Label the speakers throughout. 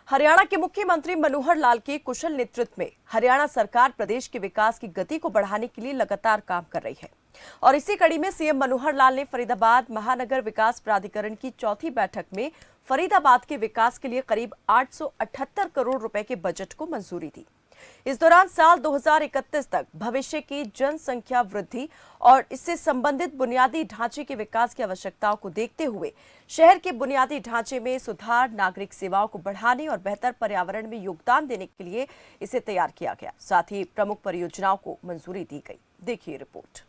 Speaker 1: हरियाणा के मुख्यमंत्री मनोहर लाल के कुशल नेतृत्व में हरियाणा सरकार प्रदेश के विकास की गति को बढ़ाने के लिए लगातार काम कर रही है। और इसी कड़ी में सीएम मनोहर लाल ने फरीदाबाद महानगर विकास प्राधिकरण की चौथी बैठक में फरीदाबाद के विकास के लिए करीब 878 करोड़ रुपए के बजट को मंजूरी दी। इस दौरान साल 2031 तक भविष्य की जनसंख्या वृद्धि और इससे संबंधित बुनियादी ढांचे के विकास की आवश्यकताओं को देखते हुए शहर के बुनियादी ढांचे में सुधार, नागरिक सेवाओं को बढ़ाने और बेहतर पर्यावरण में योगदान देने के लिए इसे तैयार किया गया। साथ ही प्रमुख परियोजनाओं को मंजूरी दी गई। देखिए रिपोर्ट।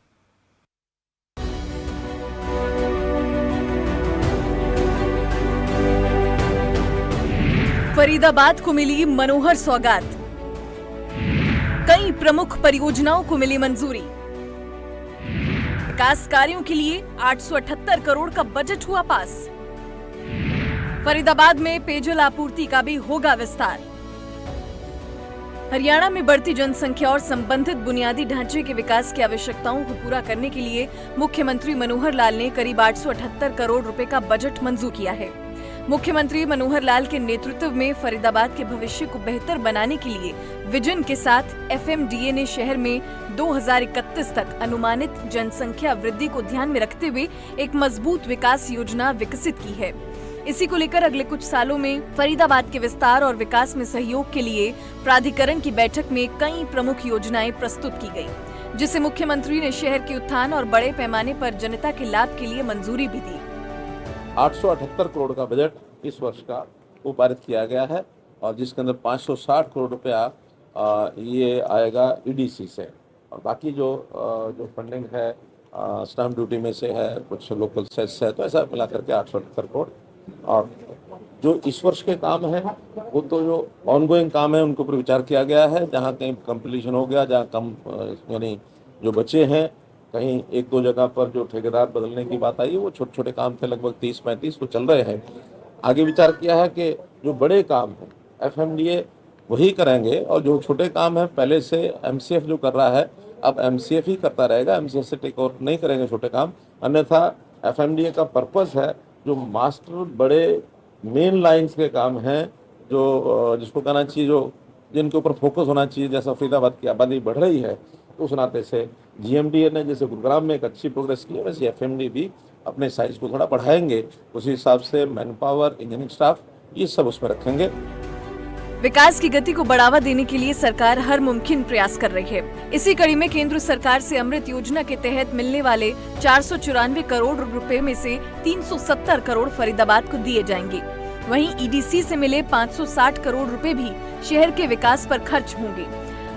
Speaker 1: फरीदाबाद को मिली मनोहर सौगात, कई प्रमुख परियोजनाओं को मिली मंजूरी। विकास कार्यों के लिए 878 करोड़ का बजट हुआ पास। फरीदाबाद में पेयजल आपूर्ति का भी होगा विस्तार। हरियाणा में बढ़ती जनसंख्या और संबंधित बुनियादी ढांचे के विकास की आवश्यकताओं को पूरा करने के लिए मुख्यमंत्री मनोहर लाल ने करीब 878 करोड़ रुपए का बजट मंजूर किया है। मुख्यमंत्री मनोहर लाल के नेतृत्व में फरीदाबाद के भविष्य को बेहतर बनाने के लिए विजन के साथ एफएमडीए ने शहर में 2031 तक अनुमानित जनसंख्या वृद्धि को ध्यान में रखते हुए एक मजबूत विकास योजना विकसित की है। इसी को लेकर अगले कुछ सालों में फरीदाबाद के विस्तार और विकास में सहयोग के लिए प्राधिकरण की बैठक में कई प्रमुख योजनाएं प्रस्तुत की गई, जिसे मुख्यमंत्री ने शहर के उत्थान और बड़े पैमाने पर जनता के लाभ के लिए मंजूरी भी दी।
Speaker 2: 878 करोड़ का बजट इस वर्ष का वो पारित किया गया है और जिसके अंदर 560 करोड़ रुपया ये आएगा ईडीसी से और बाकी जो फंडिंग है स्टैम्प ड्यूटी में से है, कुछ लोकल सेस है, तो ऐसा मिला करके 878 करोड़। और जो इस वर्ष के काम है वो तो जो ऑनगोइंग काम है उनके ऊपर विचार किया गया है। जहाँ कहीं कंप्लीशन हो गया, जहाँ कम यानी जो बचे हैं, कहीं एक दो जगह पर जो ठेकेदार बदलने की बात आई है वो छोटे छोटे काम थे, लगभग 30-35 तो चल रहे हैं। आगे विचार किया है कि जो बड़े काम हैं एफएमडीए वही करेंगे और जो छोटे काम है पहले से एमसीएफ जो कर रहा है अब एमसीएफ ही करता रहेगा, एमसीएफ से टेक ओवर नहीं करेंगे छोटे काम। अन्यथा एफएमडीए का पर्पस है जो मास्टर बड़े मेन लाइन्स के काम हैं, जो जिसको कहना चाहिए जो जिनके ऊपर फोकस होना चाहिए। जैसा फरीदाबाद की आबादी बढ़ रही है तो उस नाते से जीएमडीए ने जैसे गुरुग्राम में एक अच्छी प्रोग्रेस की है, वैसे एफएमडी भी अपने साइज को थोड़ा बढ़ाएंगे। उसी हिसाब से मैन पावर, इंजीनियरिंग स्टाफ ये सब उसमें रखेंगे।
Speaker 1: विकास की गति को बढ़ावा देने के लिए सरकार हर मुमकिन प्रयास कर रही है। इसी कड़ी में केंद्र सरकार से अमृत योजना के तहत मिलने वाले 494 करोड़ रुपए में से 370 करोड़ फरीदाबाद को दिए जाएंगे। वहीं ईडीसी से मिले 560 करोड़ रुपए भी शहर के विकास पर खर्च होंगे।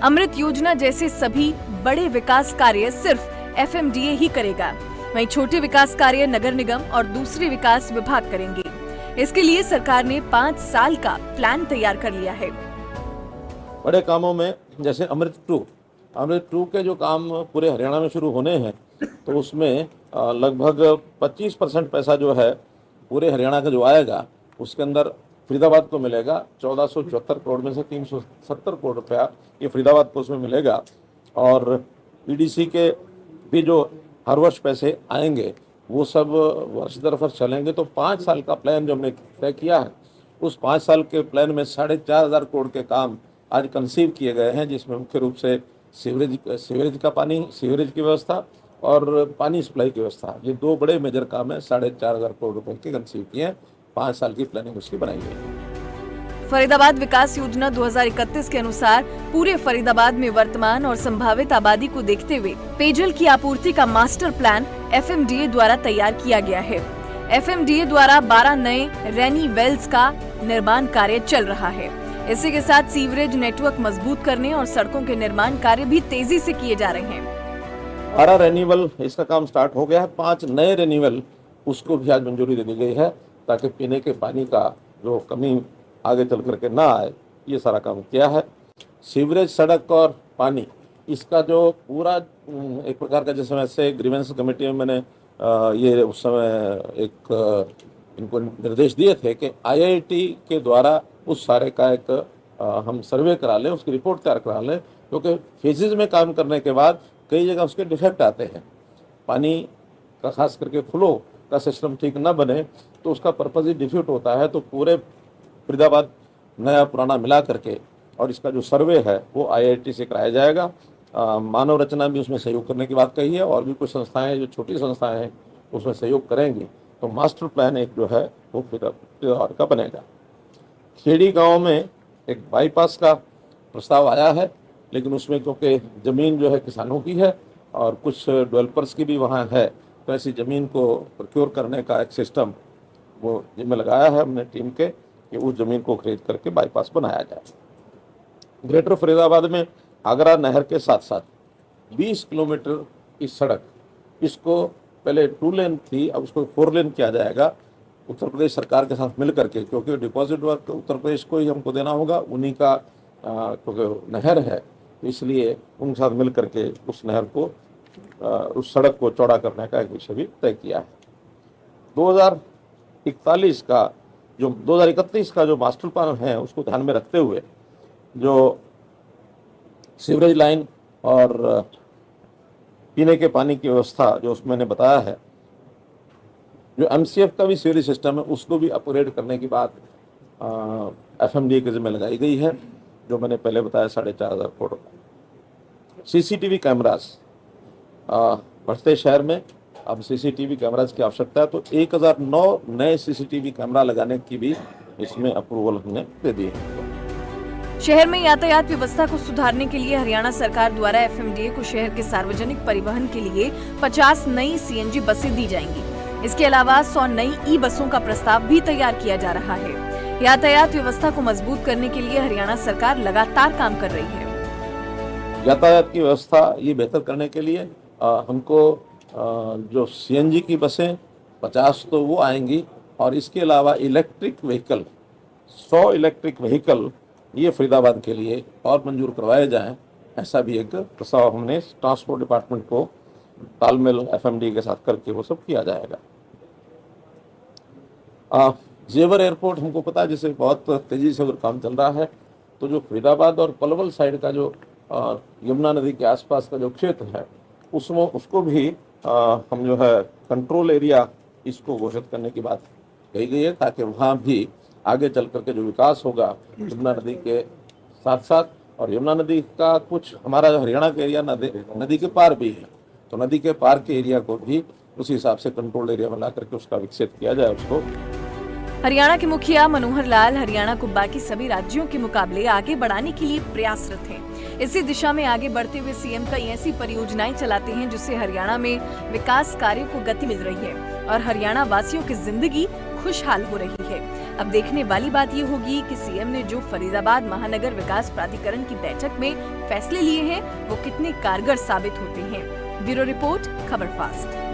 Speaker 1: अमृत योजना जैसे सभी बड़े विकास कार्य सिर्फ एफएमडीए ही करेगा, वहीं छोटे विकास कार्य नगर निगम और दूसरे विकास विभाग करेंगे। इसके लिए सरकार ने 5 साल का प्लान तैयार कर लिया है।
Speaker 2: बड़े कामों में जैसे अमृत 2 के जो काम पूरे हरियाणा में शुरू होने हैं तो उसमें लगभग 25% पैसा जो है पूरे हरियाणा का जो आएगा उसके अंदर फरीदाबाद को मिलेगा। 1474 करोड़ में से 370 करोड़ रुपया ये फरीदाबाद को उसमें मिलेगा। और ईडीसी के भी जो हर वर्ष पैसे आएंगे वो सब वर्ष दर वर्ष चलेंगे। तो 5 साल का प्लान जो हमने तय किया है उस 5 साल के प्लान में 4,500 करोड़ के काम आज कंसीव किए गए हैं, जिसमें मुख्य रूप से सीवरेज का पानी, सीवरेज की व्यवस्था और पानी सप्लाई की व्यवस्था, ये 2 बड़े मेजर काम है। 4,500 करोड़ रुपए के कंसीव किए हैं। 5 साल की प्लानिंग उसकी बनाई गई।
Speaker 1: फरीदाबाद विकास योजना 2031 के अनुसार पूरे फरीदाबाद में वर्तमान और संभावित आबादी को देखते हुए पेयजल की आपूर्ति का मास्टर प्लान एफएमडीए द्वारा तैयार किया गया है। एफएमडीए द्वारा 12 नए रेनी वेल्स का निर्माण कार्य चल रहा है। इसी के साथ सीवरेज नेटवर्क मजबूत करने और सड़कों के निर्माण कार्य भी तेजी से किए जा रहे हैं।
Speaker 2: 12 रेन्यूअल इसका काम स्टार्ट हो गया है। 5 नए रेन्यूअल उसको भी आज मंजूरी दे दी गई है ताकि पीने के पानी का जो कमी आगे चल करके ना आए, ये सारा काम किया है। सीवरेज, सड़क और पानी इसका जो पूरा एक प्रकार का, जैसे वैसे ग्रीवेंस कमेटी में मैंने ये उस समय एक इनको निर्देश दिए थे कि आईआईटी के द्वारा उस सारे का एक हम सर्वे करा लें, उसकी रिपोर्ट तैयार करा लें, क्योंकि फेजेज में काम करने के बाद कई जगह उसके डिफेक्ट आते हैं। पानी का खास करके फ्लो का सिस्टम ठीक ना बने तो उसका पर्पज ही डिफ्यूट होता है। तो पूरे फरीदाबाद नया पुराना मिला करके, और इसका जो सर्वे है वो IIT से कराया जाएगा। मानव रचना भी उसमें सहयोग करने की बात कही है, और भी कुछ संस्थाएं जो छोटी संस्थाएं हैं उसमें सहयोग करेंगी, तो मास्टर प्लान एक जो है वो फरीदाबाद का बनेगा। खेड़ी गांव में एक बाईपास का प्रस्ताव आया है, लेकिन उसमें क्योंकि ज़मीन जो है किसानों की है और कुछ डेवलपर्स की भी वहाँ है, तो ऐसी ज़मीन को प्रोक्योर करने का एक सिस्टम वो जिम्मे लगाया है हमने टीम के कि उस ज़मीन को खरीद करके बाईपास बनाया जाए। ग्रेटर फरीदाबाद में आगरा नहर के साथ साथ 20 किलोमीटर की सड़क, इसको पहले 2 लेन थी, अब उसको 4 लेन किया जाएगा उत्तर प्रदेश सरकार के साथ मिल करके, क्योंकि डिपॉजिट वर्क उत्तर प्रदेश को ही हमको देना होगा, उन्हीं का क्योंकि नहर है, तो इसलिए उनके साथ मिल करके उस नहर को उस सड़क को चौड़ा करने का एक विषय भी तय किया है। 2031 का जो मास्टर प्लान है उसको ध्यान में रखते हुए जो सीवरेज लाइन और पीने के पानी की व्यवस्था जो उसमें मैंने बताया है, जो MCF का भी सीवरेज सिस्टम है उसको भी अपग्रेड करने की बात FMDA के जिम्मे लगाई गई है, जो मैंने पहले बताया 4,500 करोड़ का। CCTV कैमरास बढ़ते शहर में अब CCTV कैमरास की आवश्यकता है, तो 1009 नए CCTV कैमरा लगाने की भी इसमें अप्रूवल हमने दे दी है।
Speaker 1: शहर में यातायात व्यवस्था को सुधारने के लिए हरियाणा सरकार द्वारा FMDA को शहर के सार्वजनिक परिवहन के लिए 50 नई CNG बसें दी जाएंगी। इसके अलावा 100 नई ई-बसों का प्रस्ताव भी तैयार किया जा रहा है। यातायात व्यवस्था को मजबूत करने के लिए हरियाणा सरकार लगातार काम कर रही है।
Speaker 2: यातायात की व्यवस्था ये बेहतर करने के लिए हमको जो CNG की बसें 50 तो वो आएंगी, और इसके अलावा इलेक्ट्रिक व्हीकल 100 इलेक्ट्रिक व्हीकल ये फरीदाबाद के लिए और मंजूर करवाए जाएं, ऐसा भी एक प्रस्ताव हमने ट्रांसपोर्ट डिपार्टमेंट को तालमेल FMDA के साथ करके वो सब किया जाएगा। जेवर एयरपोर्ट हमको पता है जिसे बहुत तेजी से उधर काम चल रहा है, तो जो फरीदाबाद और पलवल साइड का जो यमुना नदी के आसपास का जो क्षेत्र है उसमें उसको भी हम जो है कंट्रोल एरिया इसको घोषित करने की बात कही गई है, ताकि वहाँ भी आगे चल करके जो विकास होगा यमुना नदी के साथ साथ, और यमुना नदी का कुछ हमारा जो हरियाणा का एरिया नदी के पार भी है, तो नदी के पार के एरिया को भी उसी हिसाब से कंट्रोल एरिया बना करके उसका विकसित किया जाए उसको।
Speaker 1: हरियाणा के मुखिया मनोहर लाल हरियाणा को बाकी सभी राज्यों के मुकाबले आगे बढ़ाने के लिए प्रयासरत हैं। इसी दिशा में आगे बढ़ते हुए सीएम कई ऐसी परियोजनाएं चलाते हैं जिससे हरियाणा में विकास कार्यों को गति मिल रही है और हरियाणा वासियों की जिंदगी खुशहाल हो रही है। अब देखने वाली बात ये होगी कि सीएम ने जो फरीदाबाद महानगर विकास प्राधिकरण की बैठक में फैसले लिए हैं वो कितने कारगर साबित होते हैं। ब्यूरो रिपोर्ट, खबर फास्ट।